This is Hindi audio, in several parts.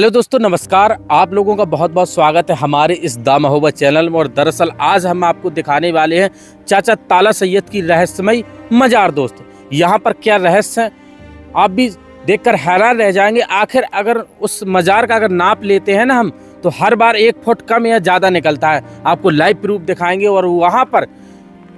हेलो दोस्तों, नमस्कार। आप लोगों का बहुत बहुत स्वागत है हमारे इस दा महोबा चैनल में। और दरअसल आज हम आपको दिखाने वाले हैं चाचा ताला सैयद की रहस्यमयी मज़ार। दोस्त, यहाँ पर क्या रहस्य है आप भी देखकर हैरान रह जाएंगे। आखिर अगर उस मज़ार का अगर नाप लेते हैं ना हम, तो हर बार 1 फुट कम या ज़्यादा निकलता है। आपको लाइव प्रूफ दिखाएंगे और वहाँ पर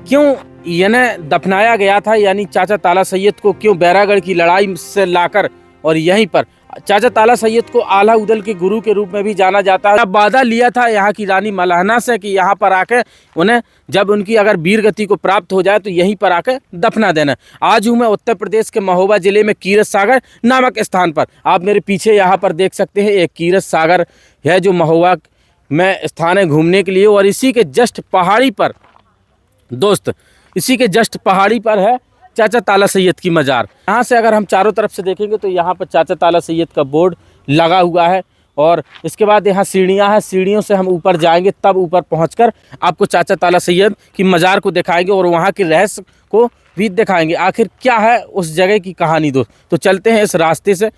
क्यों इन्हें दफनाया गया था, यानी चाचा ताला सैयद को क्यों बैरागढ़ की लड़ाई से लाकर और यहीं पर चाचा ताला सैयद को आला उदल के गुरु के रूप में भी जाना जाता है। अब वादा लिया था यहाँ की रानी मलाहना से कि यहाँ पर आके उन्हें जब उनकी अगर वीरगति को प्राप्त हो जाए तो यहीं पर आके दफना देना। आज हूँ मैं उत्तर प्रदेश के महोबा जिले में कीरत सागर नामक स्थान पर। आप मेरे पीछे यहाँ पर देख सकते हैं, एक कीरत सागर है जो महोबा में स्थान है घूमने के लिए। और इसी के जस्ट पहाड़ी पर दोस्त, इसी के जस्ट पहाड़ी पर है चाचा ताला सैयद की मज़ार। यहाँ से अगर हम चारों तरफ से देखेंगे तो यहाँ पर चाचा ताला सैयद का बोर्ड लगा हुआ है। और इसके बाद यहाँ सीढ़ियाँ हैं, सीढ़ियों से हम ऊपर जाएंगे, तब ऊपर पहुँचकर आपको चाचा ताला सैयद की मज़ार को दिखाएंगे और वहाँ के रहस्य को भी दिखाएंगे। आखिर क्या है उस जगह की कहानी दोस्त। तो चलते हैं इस रास्ते से।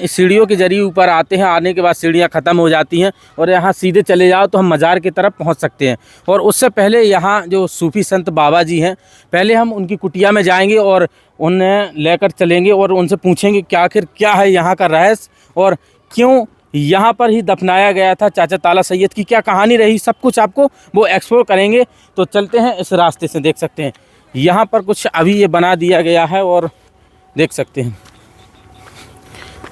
सीढ़ियों के जरिए ऊपर आते हैं, आने के बाद सीढ़ियां ख़त्म हो जाती हैं और यहाँ सीधे चले जाओ तो हम मज़ार की तरफ पहुँच सकते हैं। और उससे पहले यहाँ जो सूफ़ी संत बाबा जी हैं, पहले हम उनकी कुटिया में जाएंगे और उन्हें लेकर चलेंगे और उनसे पूछेंगे कि आखिर क्या है यहाँ का रहस्य और क्यों यहाँ पर ही दफनाया गया था चाचा ताला सैयद की, क्या कहानी रही, सब कुछ आपको वो एक्सप्लोर करेंगे। तो चलते हैं इस रास्ते से। देख सकते हैं यहाँ पर कुछ अभी ये बना दिया गया है और देख सकते हैं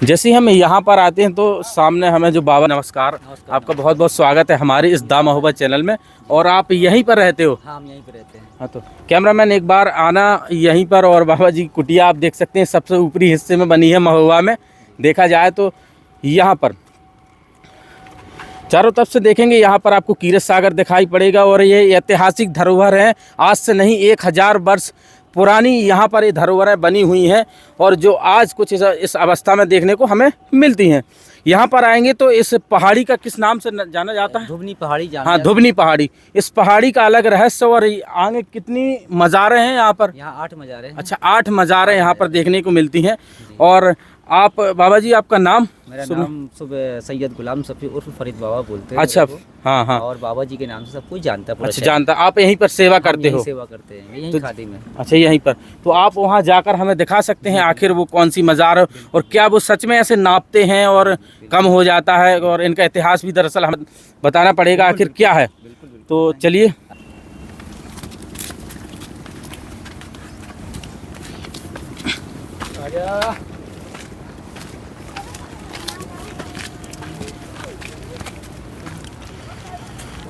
जैसे ही हम यहाँ पर आते हैं तो सामने हमें जो बाबा, नमस्कार, आपका बहुत बहुत स्वागत है हमारे इस दा महोबा चैनल में। और आप यहीं पर रहते हो? हाँ, हम यहीं पर रहते हैं। हाँ, तो कैमरामैन एक बार आना यहीं पर। और बाबा जी कुटिया आप देख सकते हैं सबसे ऊपरी हिस्से में बनी है महोबा में। देखा जाए तो यहाँ पर चारों तरफ से देखेंगे, यहाँ पर आपको कीरत सागर दिखाई पड़ेगा। और ये ऐतिहासिक धरोहर है, आज से नहीं 1000 वर्ष पुरानी यहाँ पर ये धरोहरें बनी हुई हैं और जो आज कुछ इस अवस्था में देखने को हमें मिलती हैं। यहाँ पर आएंगे तो इस पहाड़ी का किस नाम से जाना जाता है? धुबनी पहाड़ी जाना। हाँ, धुबनी पहाड़ी। इस पहाड़ी का अलग रहस्य। और आगे कितनी मज़ारें हैं यहाँ पर? यहाँ 8 मज़ारें हैं। अच्छा, 8 मज़ारें यहाँ पर देखने को मिलती हैं। और आप बाबा जी, आपका नाम? मेरा नाम सुबह सैयद गुलाम सफ़ी उर्फ फरीद बाबा बोलते हैं। अच्छा, हाँ हाँ। और बाबा जी के नाम से सब कुछ जानता है। अच्छा, जानता। आप यहीं पर सेवा करते हो? सेवा करते हैं यहीं खादी में। अच्छा, यहीं पर। तो आप वहाँ जाकर हमें दिखा सकते हैं आखिर वो कौन सी मज़ार है और क्या वो सच में ऐसे नापते हैं और कम हो जाता है, और इनका इतिहास भी दरअसल हमें बताना पड़ेगा आखिर क्या है। तो चलिए।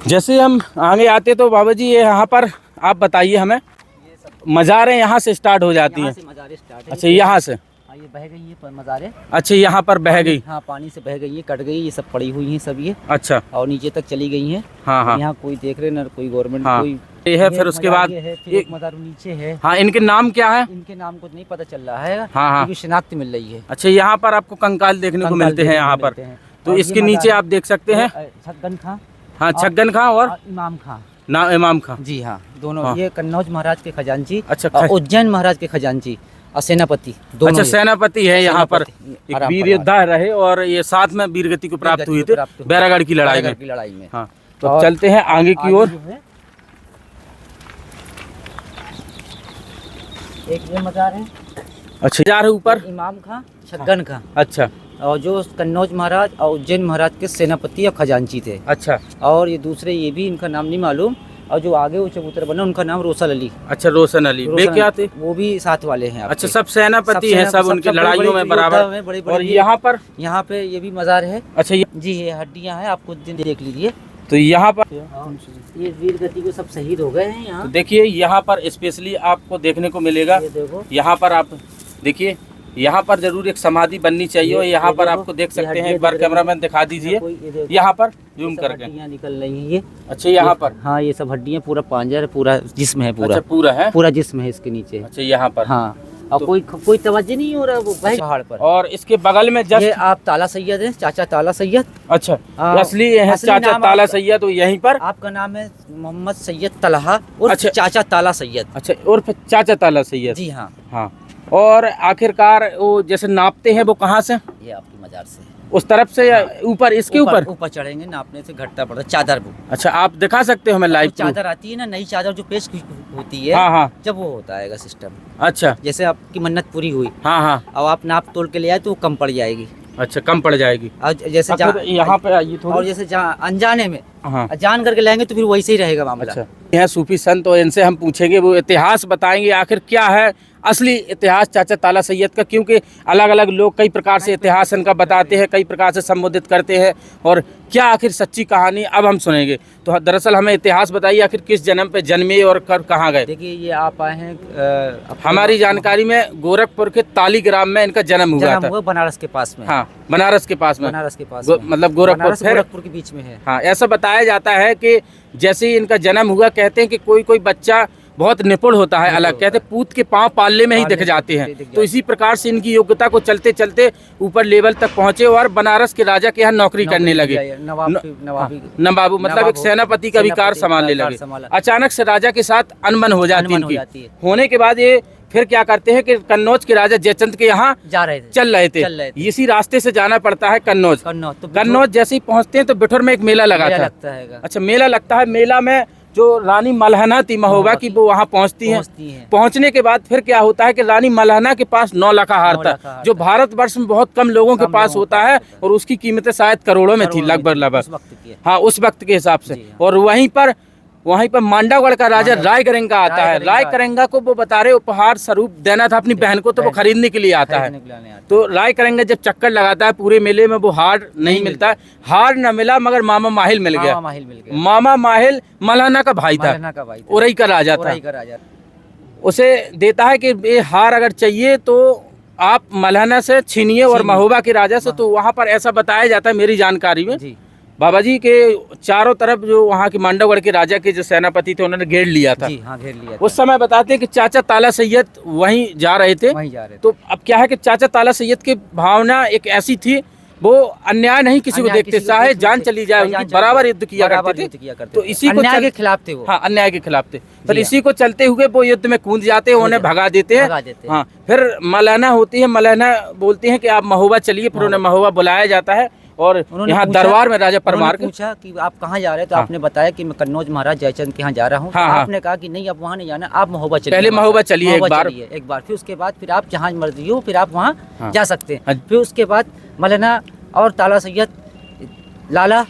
जैसे हम आगे आते तो बाबा जी ये यहाँ पर आप बताइए हमें, मज़ारें यहाँ से स्टार्ट हो जाती हैं? अच्छा, यहाँ से। हाँ, ये बह गई है मज़ारें। अच्छा, यहाँ पर बह गई? हाँ, पानी से बह गई है, कट गई, ये सब पड़ी हुई हैं सब ये। अच्छा। और नीचे तक चली गई हैं। हाँ हाँ। यहाँ कोई देख रहे ना, कोई गवर्नमेंट, हाँ, कोई ये है। फिर उसके बाद एक मज़ार नीचे है। हाँ, इनके नाम क्या है? इनके नाम कुछ नहीं पता चल रहा है। हाँ हाँ, क्योंकि शिनाख्त मिल रही है। अच्छा, यहाँ पर आपको कंकाल देखने को मिलते हैं यहाँ पर। तो इसके नीचे आप देख सकते हैं छगन खां। हाँ, छगन खां और इमाम खां। ना, इमाम खां। जी हाँ, दोनों। हाँ। ये कन्नौज महाराज के खजांची। अच्छा, उज्जैन महाराज के खजांची और सेनापति दोनों। अच्छा, सेनापति है यहाँ पर। एक वीर योद्धा रहे और ये साथ में वीरगति को प्राप्त हुई थी बैरागढ़ की लड़ाई में। हाँ, तो चलते हैं आगे की ओर। एक ये मज़ार है। अच्छा, मज़ार है ऊपर इमाम खां, छगन खां। अच्छा। और जो कन्नौज महाराज और उज्जैन महाराज के सेनापति और खजांची थे। अच्छा। और ये दूसरे, ये भी इनका नाम नहीं मालूम। और जो आगे वो चबूतरा बना उनका नाम रोशन अली। अच्छा, रोशन अली। वे क्या थे? वो भी साथ वाले हैं। अच्छा, सब सेनापति हैं, सब उनकी लड़ाइयों में बराबर। और यहाँ पे ये भी मज़ार है। अच्छा, जी, ये हड्डियाँ हैं, आपको देख लीजिए। तो यहाँ पर ये वीरगति को सब शहीद हो गए हैं यहाँ। तो देखिए यहाँ पर स्पेशली आपको देखने को मिलेगा। यहाँ पर आप देखिए, यहाँ पर जरूर एक समाधि बननी चाहिए। और यहाँ पर आपको देख सकते हैं, एक बार कैमरामैन दिखा दीजिए। यहाँ पर जूम करके। हड्डियाँ निकल रही हैं ये। अच्छा यहाँ पर। हाँ ये सब हड्डियाँ, पूरा पांजर, पूरा जिस्म है, पूरा अच्छा पूरा है। पूरा जिस्म है इसके नीचे। अच्छा यहाँ पर। हाँ और कोई तवज्जो नहीं हो रहा वो भाई पहाड़ पर। और इसके बगल में ये जस्ट आप ताला सैयद है, चाचा ताला सैयद। अच्छा हाँ, असली है असली चाचा नाम ताला आपका- सैयद, तो यहीं पर। आपका नाम है मोहम्मद सैयद तलहा और अच्छा। चाचा ताला सैयद। अच्छा और फिर चाचा ताला सैयद। जी हाँ। हाँ और आखिरकार वो जैसे नापते हैं वो कहाँ से? ये आपकी मजार से उस तरफ से या ऊपर इसके ऊपर? ऊपर चढ़ेंगे, नापने से घटता पड़ता चादर वो। अच्छा आप दिखा सकते हो हमें लाइव? चादर आती है ना, नई चादर जो पेश होती है, हाँ हाँ। जब वो होता है सिस्टम। अच्छा जैसे आपकी मन्नत पूरी हुई, हाँ हाँ। अब आप नाप तोल के ले आए तो वो कम पड़ जाएगी। अच्छा कम पड़ जाएगी। और जैसे अब फिर यहाँ पे आइए और थोड़ी। जैसे जहाँ अनजाने में हाँ जान करके लाएंगे तो फिर वैसे ही रहेगा मामला। अच्छा यहाँ सूफी संत, और इनसे हम पूछेंगे, वो इतिहास बताएंगे आखिर क्या है असली इतिहास चाचा ताला सैयद का, क्योंकि अलग अलग लोग कई प्रकार से इतिहास इनका बताते हैं, कई प्रकार से संबोधित करते हैं, और क्या आखिर सच्ची कहानी अब हम सुनेंगे। तो दरअसल हमें इतिहास बताइए, आखिर किस जन्म पे जन्मे और कहाँ गए? देखिए ये आप आए हैं हमारी जानकारी में गोरखपुर के ताली ग्राम में इनका जन्म हुआ था। बनारस के पास में। हाँ बनारस के पास में। बनारस के पास मतलब गोरखपुर के बीच में है। हाँ ऐसा बताया जाता है कि जैसे ही इनका जन्म हुआ, कहते हैं कि कोई बच्चा बहुत निपुण होता है, अलग कहते हैं पूत के पाँव पालने में ही दिख जाते हैं। तो इसी प्रकार से इनकी योग्यता को चलते चलते ऊपर लेवल तक पहुंचे और बनारस के राजा के यहाँ नौकरी करने लगे। नवाबू मतलब एक सेनापति का भी कार्य संभालने लगे। अचानक से राजा के साथ अनबन हो जाती इनकी। होने के बाद ये फिर क्या करते हैं कि कन्नौज के राजा जयचंद के यहाँ चल रहे थे। इसी रास्ते से जाना पड़ता है कन्नौज। कन्नौज जैसे ही पहुँचते हैं तो बिठूर में एक मेला लगा था। अच्छा मेला लगता है, मेला में जो रानी मलहना थी महोबा की, वो वहाँ पहुँचती हैं। पहुँचने के बाद फिर क्या होता है कि रानी मलहना के पास 9 लाख हार था, जो भारतवर्ष में बहुत कम लोगों के पास होता है, और उसकी कीमतें शायद करोड़ों में थी लगभग। हाँ उस वक्त के हिसाब से। और वहीं पर मांडवगढ़ का राजा रायकरेंगा आता है। रायकरेंगा को वो बता रहे उपहार स्वरूप देना था अपनी बहन को, तो वो खरीदने के लिए आता है। तो रायकरेंगा जब चक्कर लगाता है पूरे मेले में, वो हार नहीं मिलता है। हार न मिला मगर मामा माहिल मिल गया। मामा माहिल मलहना का भाई था, उरई का राजा था। उसे देता है कि ये हार अगर चाहिए तो आप मलहना से छीनिए और महोबा के राजा से। तो वहाँ पर ऐसा बताया जाता है मेरी जानकारी में, बाबा जी के चारों तरफ जो वहाँ के मांडवगढ़ के राजा के जो सेनापति थे उन्होंने घेर लिया था। घेर लिया था। उस समय बताते हैं कि चाचा ताला सैयद वहीं जा रहे थे। तो अब क्या है कि चाचा ताला सैयद की भावना एक ऐसी थी, वो अन्याय नहीं किसी को देखते, चाहे जान चली जाए उनकी बराबर युद्ध किया करते थे। तो इसी को अन्याय के खिलाफ थे वो। हाँ अन्याय के खिलाफ थे। पर इसी को चलते हुए वो युद्ध में कूद जाते हैं, उन्हें भगा देते हैं। हाँ फिर मलहना होती है, मलहना बोलती है कि आप महोबा चलिए। फिर उन्हें महोबा बुलाया जाता है और यहाँ दरबार में राजा परमार पूछा कि आप कहाँ जा रहे हैं, तो आपने बताया कि मैं कन्नौज महाराज जयचंद के यहाँ जा रहा हूँ। आपने कहा कि नहीं आप वहाँ नहीं जाना, आप महोबा चलिए, पहले महोबा चलिए एक बार, फिर उसके बाद फिर आप जहाँ मर्जी हो फिर आप वहाँ जा सकते हैं। फिर उसके बाद मलहना और ताला सैयद, लाला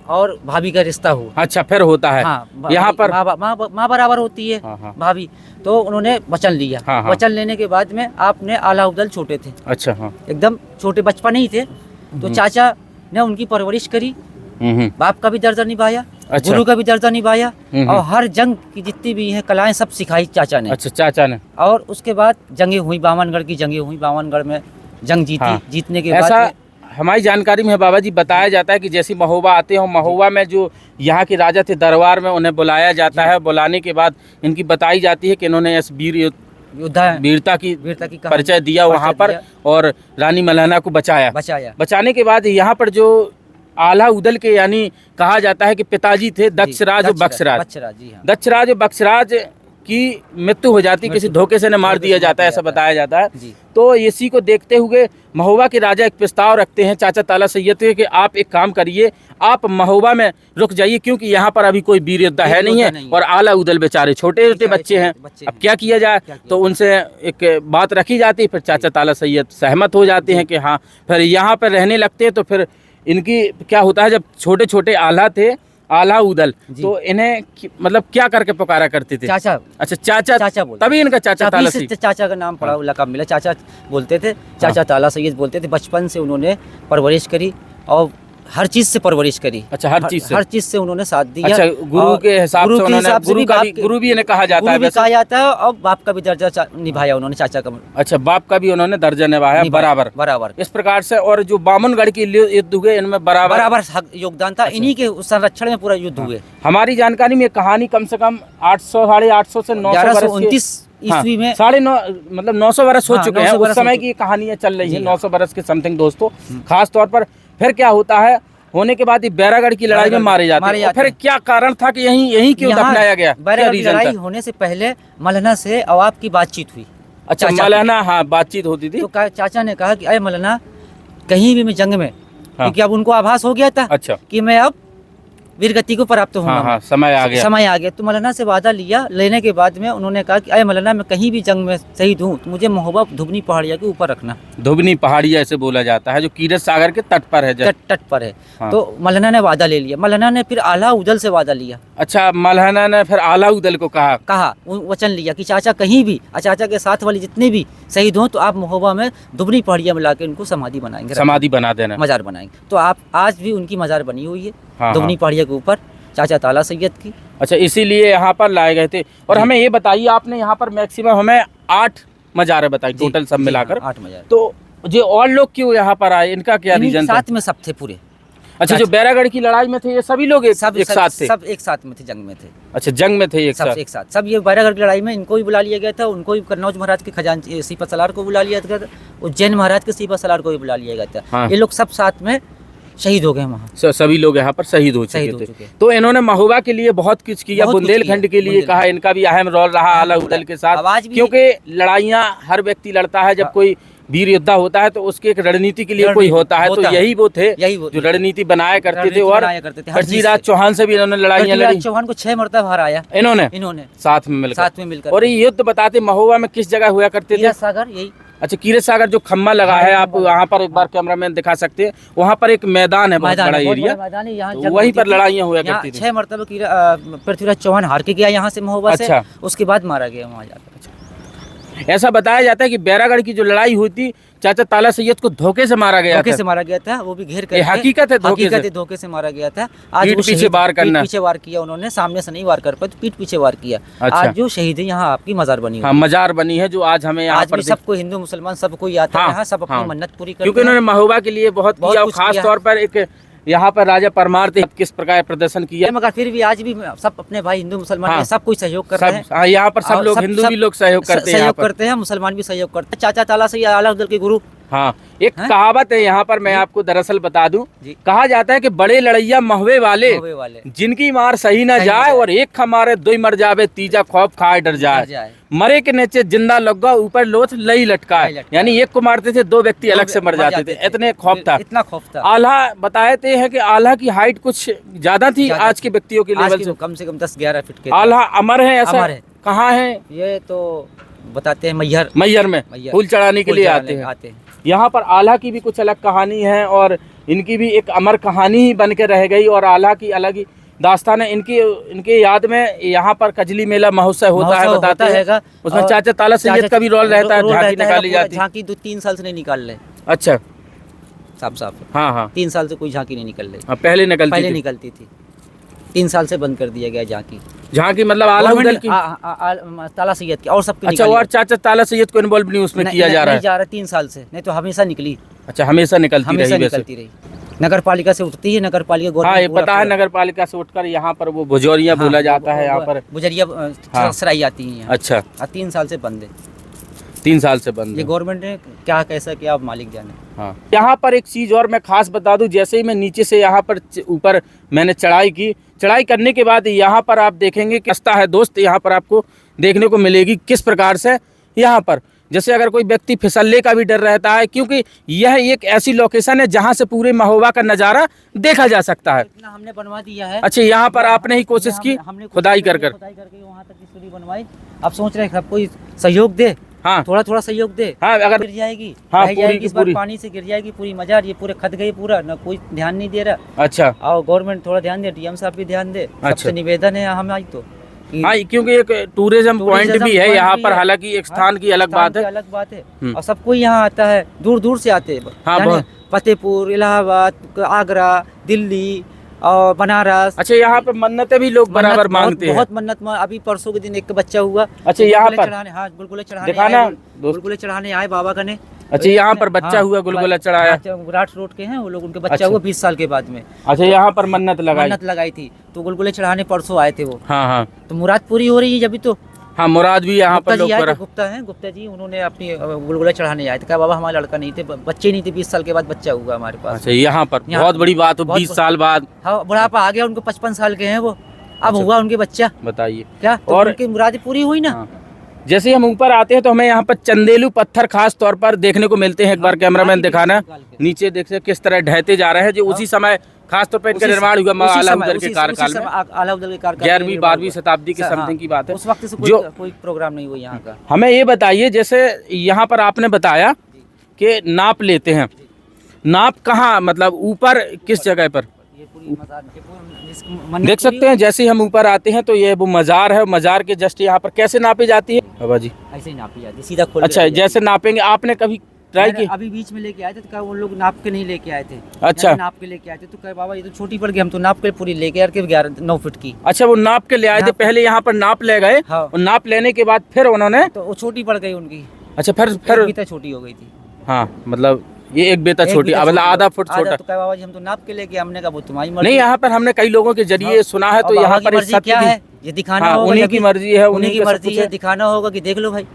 और भाभी का रिश्ता हो। अच्छा फिर होता है यहाँ पर माँ बराबर होती है भाभी। तो उन्होंने वचन लिया। वचन लेने के बाद में आपने आला उदल छोटे थे। अच्छा हाँ एकदम छोटे बचपन ही थे। तो चाचा ने उनकी परवरिश करी, बाप का भी दर्जा निभाया, गुरु का भी दर्जा निभाया, और हर जंग की जितनी भी है कलाएं सब सिखाई चाचा ने। अच्छा चाचा ने। और उसके बाद जंगें हुई, बावनगढ़ की जंगें हुई, बावनगढ़ में जंग जीती। जीतने के बाद हमारी जानकारी में बाबा जी बताया जाता है कि जैसे महोबा आते हो, महोबा में जो यहाँ के राजा थे दरबार में उन्हें बुलाया जाता है। बुलाने के बाद इनकी बताई जाती है कि इन्होंने इस वीरता की परिचय दिया वहाँ पर, और रानी मलहना को बचाया। बचाने के बाद यहाँ पर जो आला उदल के यानी कहा जाता है कि पिताजी थे दक्षराज और बक्सराज। बक्सराज की मृत्यु हो जाती, किसी धोखे से न मार दिया जाता है, ऐसा बताया जाता है। तो इसी को देखते हुए महोबा के राजा एक प्रस्ताव रखते हैं चाचा ताला सैयद के कि आप एक काम करिए, आप महोबा में रुक जाइए, क्योंकि यहाँ पर अभी कोई वीर योद्धा है नहीं है, और आला उदल बेचारे छोटे छोटे बच्चे हैं, अब क्या किया जाए। तो उनसे एक बात रखी जाती है। फिर चाचा ताला सैयद सहमत हो जाते हैं कि हाँ, फिर यहाँ पर रहने लगते हैं। तो फिर इनकी क्या होता है, जब छोटे छोटे आला थे, आला उदल, तो इन्हें मतलब क्या करके पुकारा करते थे? चाचा। अच्छा चाचा बोलते, तभी इनका चाचा ताला सैयद, चाचा का नाम पड़ा, लक़ब मिला, चाचा बोलते थे। चाचा ताला सैयद बोलते थे। बचपन से उन्होंने परवरिश करी और हर चीज से परवरिश करी। अच्छा, हर चीज से उन्होंने साथ दिया। अच्छा, गुरु के हिसाब से उन्होंने, गुरु भी इन्हें कहा जाता है, कहा जाता है, और बाप का भी दर्जा निभाया उन्होंने, चाचा का। अच्छा, बाप का भी उन्होंने दर्जा निभाया बराबर इस प्रकार से। और जो बामनगढ़ के युद्ध हुए इनमें बराबर योगदान था। इन्हीं के संरक्षण में पूरा युद्ध हुए। हमारी जानकारी में कहानी कम से कम 800 साढ़े 800 से 929 ईस्वी में 950 मतलब 900 बरस हो चुके हैं। उस समय की कहानियां चल रही है 900 बरस के समथिंग दोस्तों। खास तौर पर फिर क्या होता है, होने के बाद ये बैरागढ़ की लड़ाई में मारे जाते हैं। फिर क्या कारण था कि यहीं क्यों दफनाया गया? बैरागढ़ की लड़ाई होने से पहले मलहना से अवाब की बातचीत हुई। अच्छा, मलहना, हाँ, बातचीत होती थी। तो चाचा ने कहा कि अरे मलहना, कहीं भी मैं जंग में, क्योंकि अब उनको आभास हो गया था अच्छा कि मैं अब वीरगति को प्राप्त होगा। हाँ, समय आ गया। तो मौलाना से वादा लिया। लेने के बाद में उन्होंने कहा कि अरे मौलाना, मैं कहीं भी जंग में शहीद हूँ तो मुझे महोबा धुबनी पहाड़िया के ऊपर रखना। धुबनी पहाड़िया ऐसे बोला जाता है, जो कीरत सागर के तट पर है। तट पर है। हाँ। तो मौलाना ने वादा ले लिया। मौलाना ने फिर आला उदल से वादा लिया। अच्छा, मौलाना ने फिर आला उदल को कहा वचन लिया कि चाचा कहीं भी, चाचा के साथ वाले जितने भी शहीद हों तो आप महोबा में धुबनी पहाड़िया में लाके उनको समाधि बनाएंगे, समाधि बना देना, मजार बनाएंगे। तो आप आज भी उनकी मजार बनी हुई है धुबनी पहाड़िया के ऊपर, चाचा ताला सैयद की। अच्छा, इसीलिए यहाँ पर लाए गए थे। और हमें ये बताइए, आपने यहाँ पर मैक्सिमम हमें 8 मजारें बताई टोटल सब मिलाकर। 8 मजार। तो जो और लोग क्यों यहाँ पर आए, इनका क्या रीजन था? साथ में सब थे पूरे। अच्छा, जो बैरागढ़ की लड़ाई में थे ये सभी लोग एक साथ थे? सब एक साथ में थे, जंग में थे। अच्छा, जंग में थे एक साथ। सब ये बैरागढ़ की लड़ाई में इनको भी बुला लिया गया था। उनको भी कन्नौज महाराज के खजांची सीपा सलार को बुला लिया था, उज्जैन महाराज के सीपा सलार को भी बुला लिया गया था। ये लोग सब साथ में शहीद हो गए वहाँ। सभी लोग यहाँ पर शहीद हो चुके थे। तो इन्होंने महोबा के लिए बहुत कुछ किया, बुंदेलखंड के लिए कहा, इनका भी अहम रोल रहा आला उदल के साथ। क्योंकि लड़ाइयाँ हर व्यक्ति लड़ता है, जब कोई वीर योद्धा होता है तो उसके एक रणनीति के लिए कोई होता है। तो यही वो थे जो रणनीति बनाया करते थे। और पृथ्वीराज चौहान से भी इन्होंने लड़ाइयाँ लड़ी। चौहान को 6 मरतबा हराया इन्होंने साथ में मिलकर। और ये युद्ध बताते महोबा में किस जगह हुआ करते थे? सागर, यही। अच्छा, कीरत सागर जो खम्मा लगा है, आप वहाँ पर एक बार कैमरामैन दिखा सकते हैं, वहाँ पर एक मैदान है, बहुत बड़ा एरिया, तो वहीं पर लड़ाइयाँ हुआ करती थी। 6 मरतबा पृथ्वीराज चौहान हार के गया यहाँ से महोबा से, उसके बाद मारा गया वहाँ जाकर। ऐसा बताया जाता है कि बैरागढ़ की जो लड़ाई हुई थी, चाचा ताला सैयद को धोखे से मारा गया था, वो भी घेर कर। हकीकत है, धोखे से मारा गया था। आज पीछे वार करना, पीछे वार किया उन्होंने, सामने से नहीं वार कर पाए तो पीठ पीछे वार किया। आज जो शहीद है यहाँ आपकी मजार बनी है, मजार बनी है, जो आज हमें आज भी सबको, हिंदू मुसलमान सबको आता है, सब अपनी मन्नत पूरी करते हैं। क्योंकि उन्होंने महोबा के लिए बहुत किया। खास तौर पर एक यहाँ पर राजा परमार थे, किस प्रकार प्रदर्शन किया, मगर फिर भी आज भी सब अपने भाई हिंदू मुसलमान सब कोई सहयोग करते हैं। यहाँ पर सब लोग, हिंदू भी लोग सहयोग करते हैं, मुसलमान भी सहयोग करते हैं। चाचा ताला सैयद आला उदल के गुरु। हाँ, एक कहावत है यहाँ पर, मैं आपको दरअसल बता दूं, कहा जाता है कि बड़े लड़ैया महवे वाले जिनकी मार सही न जाए, और एक खमारे दो मर जावे, तीजा खौफ खाए डर जाए, मरे के नीचे जिंदा लगा, ऊपर लोथ लई लटकाए। यानी एक को मारते थे, 2 व्यक्ति अलग से मर जाते थे, इतने खौफ था, इतना खौफ था। आल्हा बताते हैं कि आल्हा की हाइट कुछ ज्यादा थी आज के व्यक्तियों के लेवल से, कम 10-11 फीट के। आल्हा अमर है, ऐसा कहाँ है? ये तो बताते हैं मैहर में फूल चढ़ाने के लिए आते हैं। यहाँ पर आल्हा की भी कुछ अलग कहानी है, और इनकी भी एक अमर कहानी ही बन के रह गई, और आल्हा की अलग ही दास्तान है। इनके याद में यहाँ पर कजली मेला महोत्सव होता है, बताते हैं। उसमें चाचा ताला सैयद का भी रोल रहता है, झांकी निकाली जाती है। झांकी 2-3 साल से नहीं निकाल रहे। अच्छा, साफ। हाँ, 3 साल से कोई झांकी नहीं निकल रही। पहले निकलती थी, 3 साल से बंद कर दिया गया झांकी मतलब आला उदल की, ताला सैयद की, और सबकी। अच्छा, और चाचा ताला सैयद को इन्वॉल्व नहीं उसमें किया जा रहा है 3 साल से, नहीं तो हमेशा निकली। अच्छा, हमेशा निकलती रही। नगर पालिका से उठती है, नगर पालिका, हाँ, ये पता है, नगर पालिका से उठकर यहाँ पर वो भुजौरिया बोला जाता है, यहाँ पर बुजरिया सराई आती है। अच्छा, 3 साल से बंद है। 3 साल से बंद है। ये गवर्नमेंट ने क्या कैसा किया, आप मालिक जाने। हाँ, यहाँ पर एक चीज और मैं खास बता दूं, जैसे ही मैं नीचे से यहाँ पर ऊपर मैंने चढ़ाई करने के बाद यहाँ पर आप देखेंगे कि रास्ता है दोस्त, यहाँ पर आपको देखने को मिलेगी किस प्रकार से यहाँ पर, जैसे अगर कोई व्यक्ति फिसलने का भी डर रहता है, क्योंकि यह एक ऐसी लोकेशन है जहाँ से पूरे महोबा का नज़ारा देखा जा सकता है। इतना हमने बनवा दिया है। अच्छा, यहाँ पर आपने ही कोशिश की, खुदाई कर वहाँ तक की सीढ़ी बनवाई। अब सोच रहे सब कोई सहयोग दे, हाँ, थोड़ा सहयोग दे। हाँ, अगर गिर जाएगी, हाँ, इस बार पानी से गिर जाएगी पूरी मजार, ये पूरे खत गई पूरा, ना कोई ध्यान नहीं दे रहा। अच्छा, और गवर्नमेंट थोड़ा ध्यान दे, डीएम साहब भी ध्यान दे। सबसे निवेदन है हम आज तो कि हाँ, क्योंकि एक टूरिज्म पॉइंट भी है यहाँ पर, हालांकि एक स्थान की अलग बात है। अलग बात है। और सब कोई यहाँ आता है, दूर दूर से आते हैं। हाँ, फतेहपुर, इलाहाबाद, आगरा, दिल्ली और बनारस। अच्छा, यहाँ पे मन्नतें भी लोग बराबर मांगते हैं। बहुत मन्नत। अभी परसों के दिन एक बच्चा हुआ। अच्छा, यहाँ पर हाँ, गुलगुले चढ़ाने दिखाना, गुलगुले चढ़ाने आए बाबा का ने। अच्छा, यहाँ पर बच्चा हुआ, गुलगुला चढ़ाया। विराट रोड के हैं वो लोग, उनके बच्चा हुआ 20 साल के बाद में। अच्छा, यहाँ पर मन्नत लगाई थी, तो गुलगुले चढ़ाने परसों आए थे वो। हाँ, तो मुराद पूरी हो रही है अभी तो। हाँ, मुराद भी यहाँ पर लोग गुप्ता जी, उन्होंने अपनी गुलगुला चढ़ाने आए थे। कहा बाबा हमारा लड़का नहीं थे, बच्चे नहीं थे, 20 साल के बाद बच्चा हुआ हमारे पास। अच्छा, यहाँ पर बहुत बड़ी बात हो, 20 साल बाद। हाँ, बुढ़ापा आ गया, उनको 55 साल के हैं वो, अब हुआ उनके बच्चा। बताइए क्या, तो और उनकी मुरादें पूरी हुई ना। जैसे हम ऊपर आते हैं तो हमें यहाँ पर चंदेलू पत्थर खास तौर पर देखने को मिलते हैं। एक बार कैमरामैन दिखाना, नीचे देख सकते किस तरह ढहते जा रहे हैं, जो उसी समय खास तौर पर इनका निर्माण हुआ आलाउद्दीन के कार्यकाल में, 11वीं 12वीं शताब्दी के समथिंग की बात है। उस वक्त से कोई प्रोग्राम नहीं हुआ यहाँ का। हमें ये बताइए, जैसे यहाँ पर आपने बताया कि नाप लेते हैं, नाप कहाँ, मतलब ऊपर किस जगह पर? देख सकते हैं जैसे ही हम ऊपर आते हैं तो ये वो मजार है, मजार के जस्ट यहाँ पर कैसे नापी जाती है बाबा जी? ऐसे ही नापी जाती है, सीधा खोल। अच्छा, जैसे नापेंगे, आपने कभी ट्राई की? अभी बीच में लेके आए थे तो वो लोग नाप के नहीं लेके आए थे। अच्छा, नाप के लेके आए थे तो कहे बाबा ये तो छोटी पड़ गई, हम तो नाप के पूरी लेके आए 9 फीट की। अच्छा, वो नाप के ले आए थे, पहले यहाँ पर नाप ले गए। हाँ। और नाप लेने के बाद फिर उन्होंने, तो वो छोटी पड़ गई उनकी। अच्छा, फिर छोटी हो गई थी। हाँ, मतलब ये एक बेटा छोटी, मतलब आधा फुट छोटा। तो कहे बाबा जी हम तो नाप के लेके, हमने कहा वो तुम्हारी मर्जी। नहीं, यहाँ पर हमने कई लोगों के जरिए सुना है, तो यहाँ पर क्या है ये दिखाना होगा, उन्हीं की मर्जी है, उन्हीं की मर्जी है, दिखाना होगा कि देख लो भाई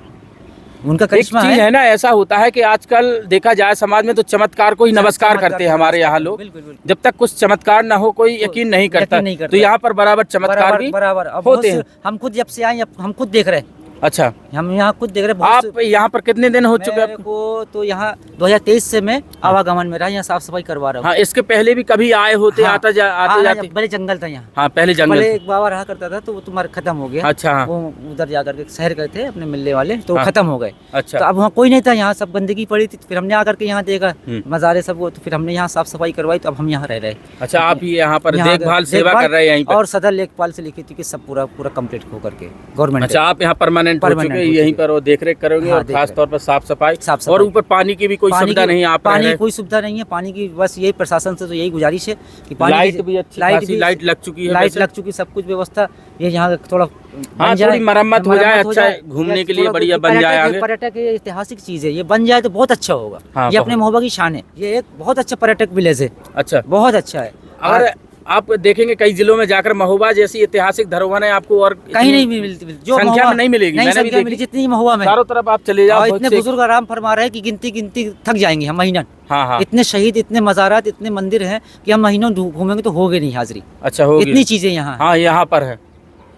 उनका करिश्मा है ना। ऐसा होता है कि आजकल देखा जाए समाज में तो चमत्कार को ही नमस्कार करते हैं हमारे यहाँ लोग। जब तक कुछ चमत्कार ना हो कोई यकीन नहीं करता। तो यहाँ पर बराबर चमत्कार भी बराबर होते हैं। हम खुद जब से आए हम खुद देख रहे हैं। अच्छा, हम यहाँ खुद देख रहे हैं। आप यहाँ पर कितने दिन हो चुके हैं को? तो यहाँ 2023 से मैं आवागमन में रहा, यहाँ साफ सफाई करवा रहा हूँ। हाँ, इसके पहले भी कभी आए होते? हाँ, आते जाते? पहले जंगल था यहाँ। हाँ, पहले जंगल। पहले एक बाबा रहा करता था तो वो तुम्हारा खत्म हो गया। अच्छा, वो उधर जाकर के शहर गए थे अपने मिलने वाले, तो खत्म हो गए। अच्छा, तो अब वहाँ कोई नहीं था, यहाँ सब गंदगी पड़ी थी। फिर हमने आकर के यहाँ देखा मज़ारे सब, वो तो फिर हमने यहाँ साफ सफाई करवाई, तो अब हम यहाँ रह रहे। अच्छा, आप ही यहाँ पर देखभाल सेवा कर रहे हैं यहीं पर? और सदर लेखपाल से लिखी थी कि सब पूरा कंप्लीट हो करके गवर्नमेंट। अच्छा, आप यहाँ परमानेंट हो चुके हैं, यहीं पर वो देख रेख करोगे। और खास तौर पर साफ सफाई, और ऊपर पानी की भी कोई सुविधा नहीं है? आप पानी की कोई सुविधा नहीं है, पानी की बस यही प्रशासन से तो यही गुजारिश है कि पानी, लाइट भी अच्छी, लाइट लग चुकी है, लाइट लग चुकी, सब कुछ व्यवस्था ये यहाँ थोड़ा थोड़ी मरम्मत हो जाए, अच्छा घूमने के लिए बढ़िया बन जाए आगे। पर्यटक ऐतिहासिक चीज है, ये बन जाए तो बहुत अच्छा होगा। ये अपने महोबा की शान है, ये एक बहुत अच्छा पर्यटक विलेज है। अच्छा, बहुत अच्छा है। अगर आप देखेंगे कई जिलों में जाकर महोबा जैसी ऐतिहासिक धरोहर है आपको और कहीं नहीं मिलती, जो संख्या में नहीं मिलेगी। मैंने भी देखी जितनी महोबा में, चारों तरफ आप चले जाओ। इतने बुजुर्ग आराम फरमा रहे हैं कि गिनती थक जाएंगे हम महीना। हाँ, इतने शहीद, इतने मज़ारात, इतने मंदिर हैं कि हम महीनों घूमेंगे तो होगे नहीं हाजिरी। अच्छा, होगी इतनी चीजें यहाँ। हाँ, यहाँ पर है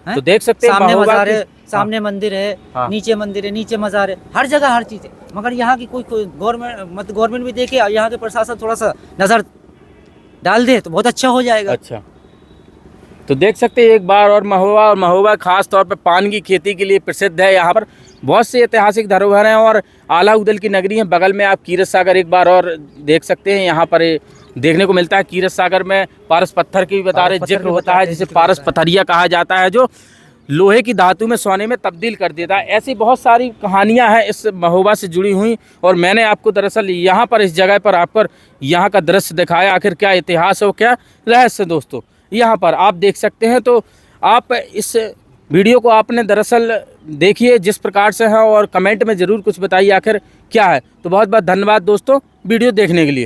तो देख सकते हैं। सामने मज़ार है, सामने मंदिर है, नीचे मंदिर है, नीचे मज़ार है, हर जगह हर चीज है। मगर यहाँ की कोई गवर्नमेंट भी देखे और यहाँ के प्रशासन थोड़ा सा नजर डाल दे तो बहुत अच्छा हो जाएगा। अच्छा, तो देख सकते हैं एक बार और महोबा खास तौर पर पान की खेती के लिए प्रसिद्ध है। यहाँ पर बहुत से ऐतिहासिक धरोहर हैं और आला उदल की नगरी है। बगल में आप कीरत सागर एक बार और देख सकते हैं। यहाँ पर देखने को मिलता है कीरत सागर में पारस पत्थर की भी बता रहे जिक्र होता है, जिसे पारस पथरिया कहा जाता है, जो लोहे की धातु में सोने में तब्दील कर देता है। ऐसी बहुत सारी कहानियां हैं इस महोबा से जुड़ी हुई, और मैंने आपको दरअसल यहाँ पर इस जगह पर आपको यहाँ का दृश्य दिखाया। आखिर क्या इतिहास है, क्या रहस्य दोस्तों यहाँ पर आप देख सकते हैं। तो आप इस वीडियो को आपने दरअसल देखिए जिस प्रकार से है, और कमेंट में ज़रूर कुछ बताइए आखिर क्या है। तो बहुत बहुत धन्यवाद दोस्तों वीडियो देखने के लिए।